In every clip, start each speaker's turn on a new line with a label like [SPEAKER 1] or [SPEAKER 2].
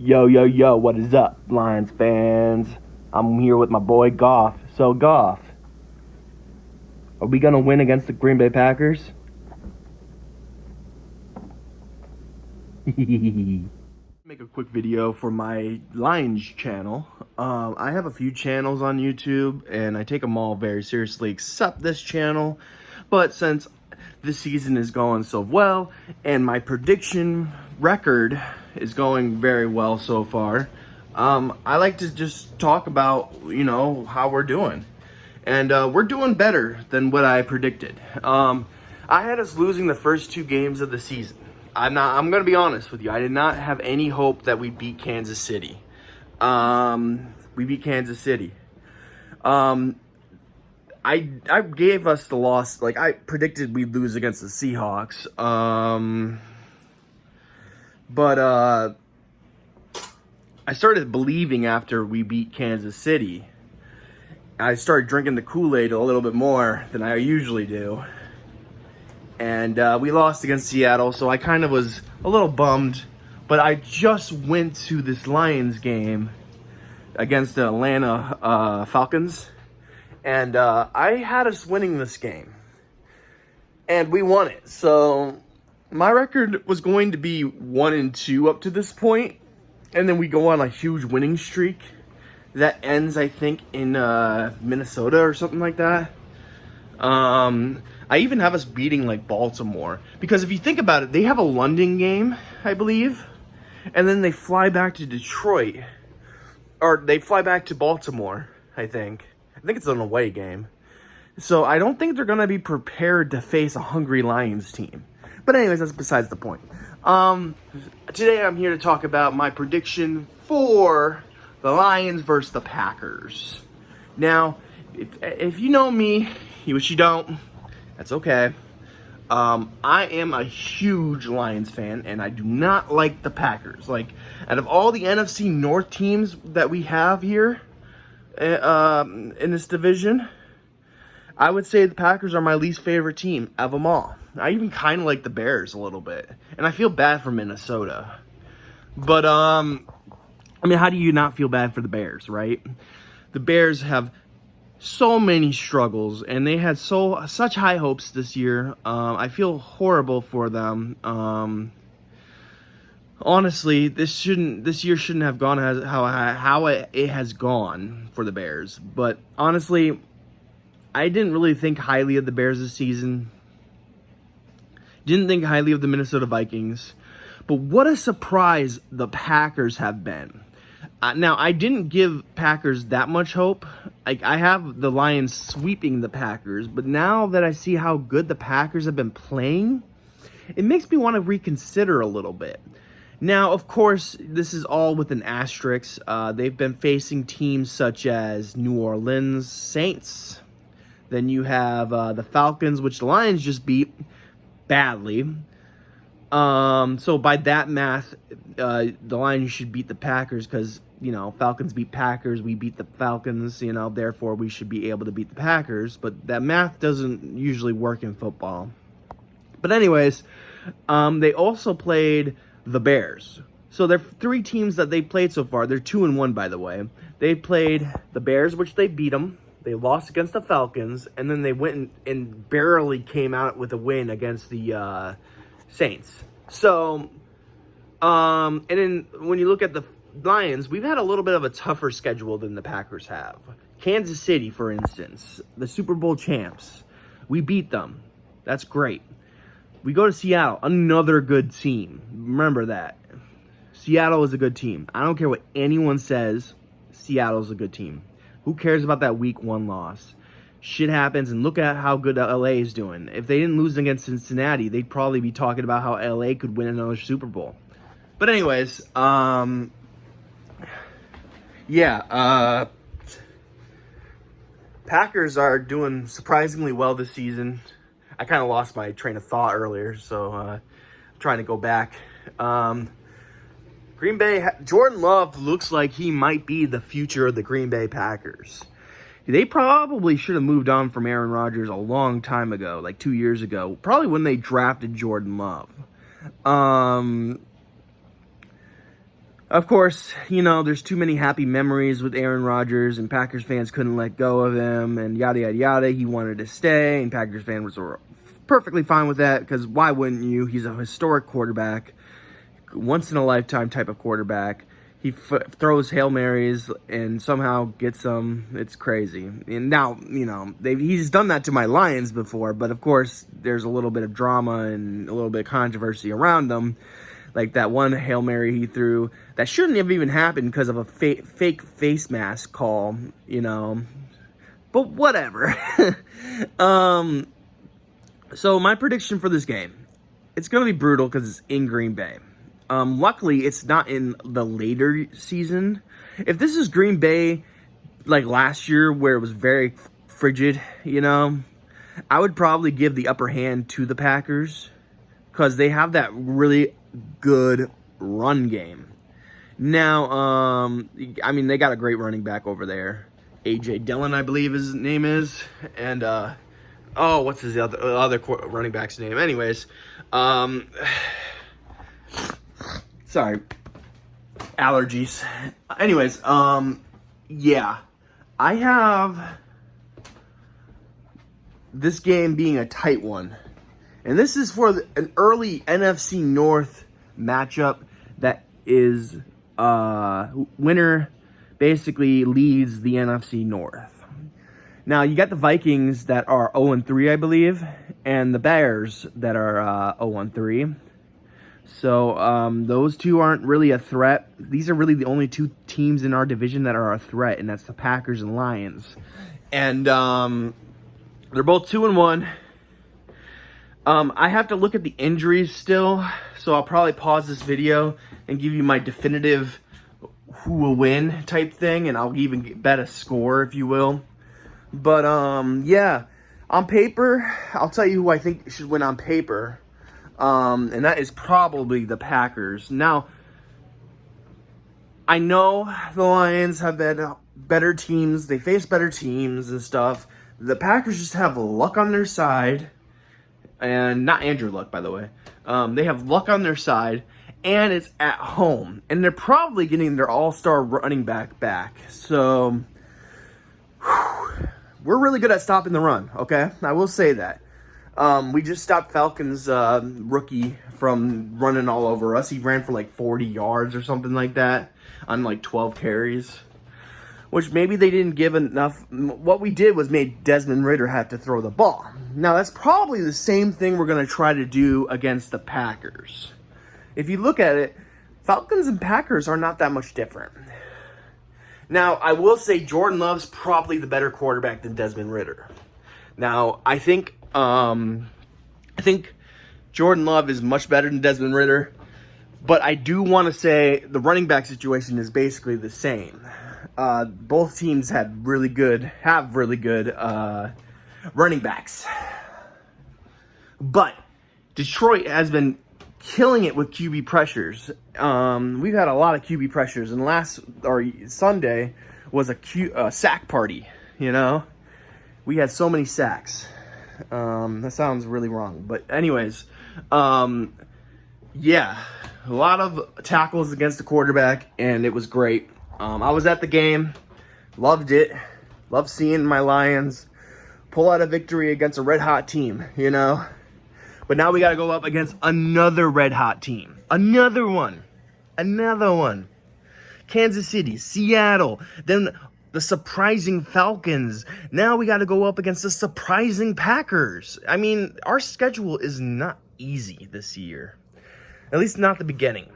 [SPEAKER 1] Yo, yo, yo, what is up, Lions fans? I'm here with my boy Goff. So, Goff, are we going to win against the Green Bay Packers? Make a quick video for my Lions channel. I have a few channels on YouTube, and I take them all very seriously, except this channel. But since this season is going so well, and my prediction record is going very well so far, I like to just talk about, how we're doing. And we're doing better than what I predicted. I had us losing the first two games of the season. I'm going to be honest with you. I did not have any hope that we'd beat Kansas City. We beat Kansas City. I gave us the loss. Like, I predicted we'd lose against the Seahawks. But I started believing after we beat Kansas City. I started drinking the Kool-Aid a little bit more than I usually do. And we lost against Seattle, so I kind of was a little bummed. But I just went to this Lions game against the Atlanta Falcons. And I had us winning this game. And we won it. So my record was going to be 1-2 up to this point. And then we go on a huge winning streak that ends, I think, in Minnesota or something like that. I even have us beating, like, Baltimore. Because if you think about it, they have a London game, I believe. And then they fly back to Detroit. Or they fly back to Baltimore, I think. I think it's an away game. So I don't think they're going to be prepared to face a hungry Lions team. But anyways, that's besides the point. Today I'm here to talk about my prediction for the Lions versus the Packers. Now, if you know me, which you don't, that's okay. I am a huge Lions fan, and I do not like the Packers. Like, out of all the NFC North teams that we have here in this division, I would say the Packers are my least favorite team of them all. I even kind of like the Bears a little bit, and I feel bad for Minnesota. But, I mean, how do you not feel bad for the Bears, right? The Bears have so many struggles, and they had such high hopes this year. I feel horrible for them. Honestly, this year shouldn't have gone how it has gone for the Bears. But honestly, I didn't really think highly of the Bears this season. Didn't think highly of the Minnesota Vikings. But what a surprise the Packers have been. Now, I didn't give Packers that much hope. I have the Lions sweeping the Packers, but now that I see how good the Packers have been playing, it makes me want to reconsider a little bit. Now, of course, this is all with an asterisk. They've been facing teams such as New Orleans Saints. Then you have the Falcons, which the Lions just beat badly. So by that math, the Lions should beat the Packers because, Falcons beat Packers, we beat the Falcons, therefore we should be able to beat the Packers. But that math doesn't usually work in football. But anyways, they also played the Bears. So there are three teams that they played so far. They're 2-1, by the way. They played the Bears, which they beat them. They lost against the Falcons, and then they went and barely came out with a win against the Saints. So, and then when you look at the Lions, we've had a little bit of a tougher schedule than the Packers have. Kansas City, for instance, the Super Bowl champs. We beat them. That's great. We go to Seattle, another good team. Remember that. Seattle is a good team. I don't care what anyone says. Seattle's a good team. Who cares about that week 1 loss? Shit happens, and look at how good LA is doing. If they didn't lose against Cincinnati, they'd probably be talking about how LA could win another Super Bowl. But anyways, Packers are doing surprisingly well this season. I kind of lost my train of thought earlier, so I'm trying to go back. Green Bay, Jordan Love looks like he might be the future of the Green Bay Packers. They probably should have moved on from Aaron Rodgers a long time ago, like 2 years ago, probably when they drafted Jordan Love. Of course, you know, there's too many happy memories with Aaron Rodgers, and Packers fans couldn't let go of him, and yada, yada, yada. He wanted to stay, and Packers fans were perfectly fine with that, because why wouldn't you? He's a historic quarterback, once-in-a-lifetime type of quarterback. He throws Hail Marys and somehow gets them. It's crazy. And now, you know, he's done that to my Lions before, but of course, there's a little bit of drama and a little bit of controversy around them. Like that one Hail Mary he threw that shouldn't have even happened because of a fake face mask call, you know. But whatever. So my prediction for this game, it's going to be brutal because it's in Green Bay. Luckily, it's not in the later season. If this is Green Bay like last year where it was very frigid, you know, I would probably give the upper hand to the Packers because they have that really good run game. Now, I mean, they got a great running back over there. A.J. Dillon, I believe his name is. And, what's his other running back's name? Anyways, sorry. Allergies. Anyways, yeah. I have this game being a tight one. And this is for an early NFC North matchup that is winner basically leads the NFC North. Now, you got the Vikings that are 0-3, I believe, and the Bears that are 0-3. So those two aren't really a threat. These are really the only two teams in our division that are a threat, and that's the Packers and Lions. And they're both 2-1. I have to look at the injuries still, so I'll probably pause this video and give you my definitive who will win type thing, and I'll even bet a score, if you will. But, yeah, on paper, I'll tell you who I think should win on paper, and that is probably the Packers. Now, I know the Lions have been better teams. They face better teams and stuff. The Packers just have luck on their side. And not Andrew Luck, by the way. They have luck on their side, and it's at home. And they're probably getting their all-star running back. So, we're really good at stopping the run, okay? I will say that. We just stopped Falcons' rookie from running all over us. He ran for like 40 yards or something like that on like 12 carries. Which maybe they didn't give enough. What we did was made Desmond Ridder have to throw the ball. Now, that's probably the same thing we're going to try to do against the Packers. If you look at it, Falcons and Packers are not that much different. Now, I will say Jordan Love's probably the better quarterback than Desmond Ridder. Now, I think Jordan Love is much better than Desmond Ridder. But I do want to say the running back situation is basically the same. Both teams have really good running backs. But Detroit has been killing it with QB pressures. We've had a lot of QB pressures, and Sunday was a sack party, you know? We had so many sacks. That sounds really wrong. But anyways, yeah, a lot of tackles against the quarterback, and it was great. I was at the game, loved it, loved seeing my Lions pull out a victory against a red-hot team, you know? But now we got to go up against another red-hot team. Another one. Kansas City, Seattle, then the surprising Falcons. Now we got to go up against the surprising Packers. I mean, our schedule is not easy this year. At least not the beginning.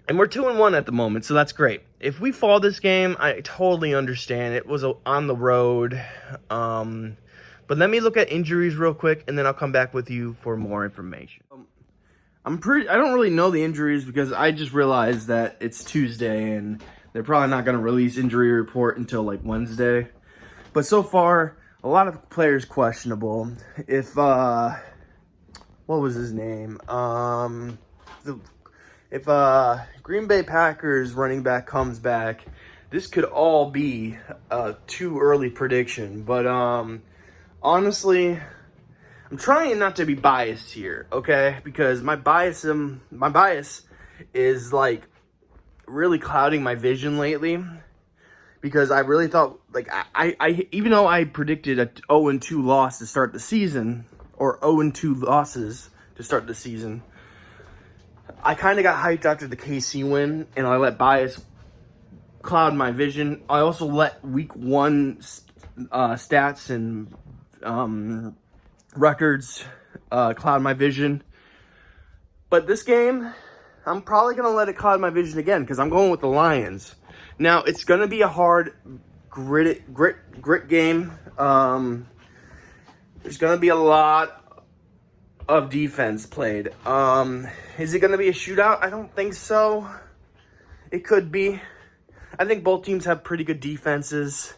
[SPEAKER 1] And we're 2-1 at the moment, so that's great. If we fall this game, I totally understand. It was on the road. But let me look at injuries real quick, and then I'll come back with you for more information. I don't really know the injuries because I just realized that it's Tuesday, and they're probably not going to release injury report until like Wednesday. But so far, a lot of players questionable. If what was his name? If Green Bay Packers running back comes back, this could all be a too early prediction. But honestly, I'm trying not to be biased here, okay? Because my bias is like really clouding my vision lately, because I really thought, like, I even though I predicted a 0-2 loss to start the season, or 0-2 losses to start the season, I kind of got hyped after the KC win, and I let bias cloud my vision. I also let week 1 stats and records cloud my vision. But this game, I'm probably going to let it cloud my vision again, because I'm going with the Lions. Now, it's going to be a hard grit game. There's going to be a lot of defense played. Is it going to be a shootout? I don't think so. It could be. I think both teams have pretty good defenses.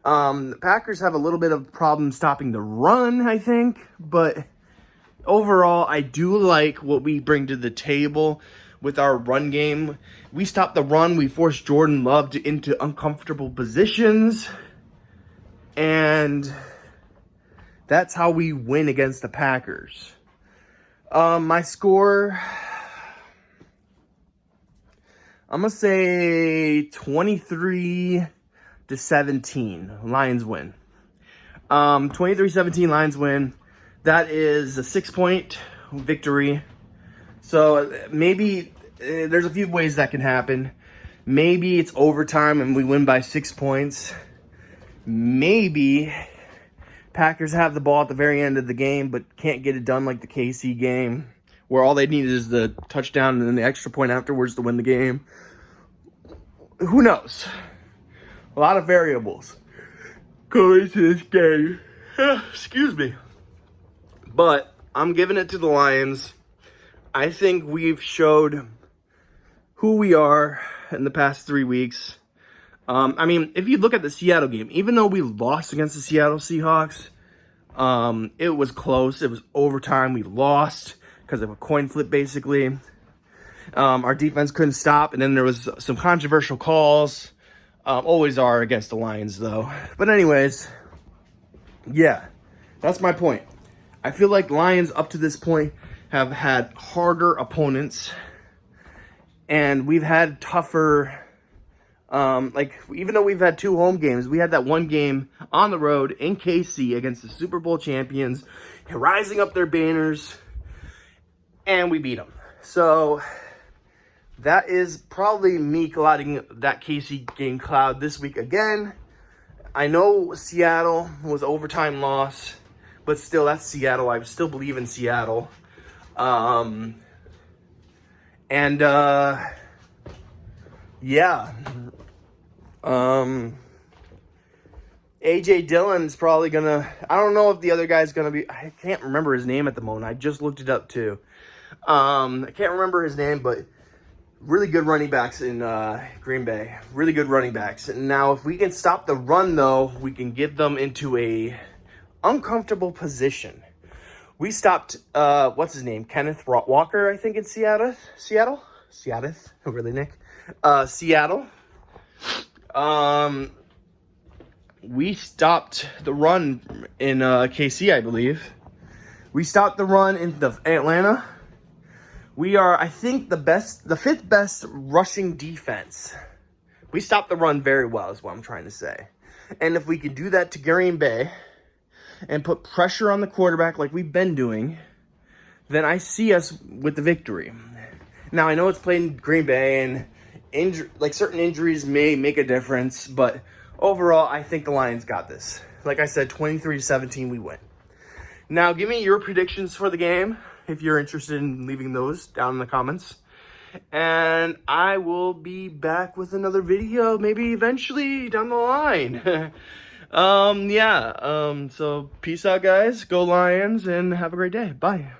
[SPEAKER 1] The Packers have a little bit of problem stopping the run, I think. But overall, I do like what we bring to the table with our run game. We stop the run. We force Jordan Love into uncomfortable positions. And that's how we win against the Packers. My score, I'm going to say 23-17. Lions win. 23-17, Lions win. That is a 6-point victory. So maybe there's a few ways that can happen. Maybe it's overtime and we win by 6 points. Maybe Packers have the ball at the very end of the game but can't get it done like the KC game, where all they need is the touchdown and then the extra point afterwards to win the game. Who knows? A lot of variables go into this game. Excuse me. But I'm giving it to the Lions. I think we've showed who we are in the past 3 weeks. I mean, if you look at the Seattle game, even though we lost against the Seattle Seahawks, it was close. It was overtime. We lost because of a coin flip, basically. Our defense couldn't stop, and then there was some controversial calls. Always are against the Lions, though. But anyways, yeah, that's my point. I feel like Lions, up to this point, have had harder opponents, and we've had tougher... even though we've had 2 home games, we had that one game on the road in KC against the Super Bowl champions, rising up their banners, and we beat them. So that is probably me clouding that KC game cloud this week again. I know Seattle was overtime loss, but still, that's Seattle. I still believe in Seattle. Yeah. AJ Dillon's probably gonna... I don't know if the other guy's gonna be... I can't remember his name at the moment. I just looked it up too. I can't remember his name, but really good running backs in Green Bay. Really good running backs. And now, if we can stop the run, though, we can get them into a uncomfortable position. We stopped, what's his name? Kenneth Walker, I think, in Seattle. Seattle? Really, Nick? Seattle. We stopped the run in KC, I believe. We stopped the run in Atlanta. We are, I think, the 5th best rushing defense. We stopped the run very well, is what I'm trying to say. And if we could do that to Green Bay and put pressure on the quarterback like we've been doing, then I see us with the victory. Now, I know it's playing Green Bay, and certain injuries may make a difference, but overall, I think the Lions got this. Like I said, 23-17, we win. Now, give me your predictions for the game, if you're interested in leaving those down in the comments. And I will be back with another video, maybe eventually down the line. So peace out, guys. Go Lions, and have a great day. Bye.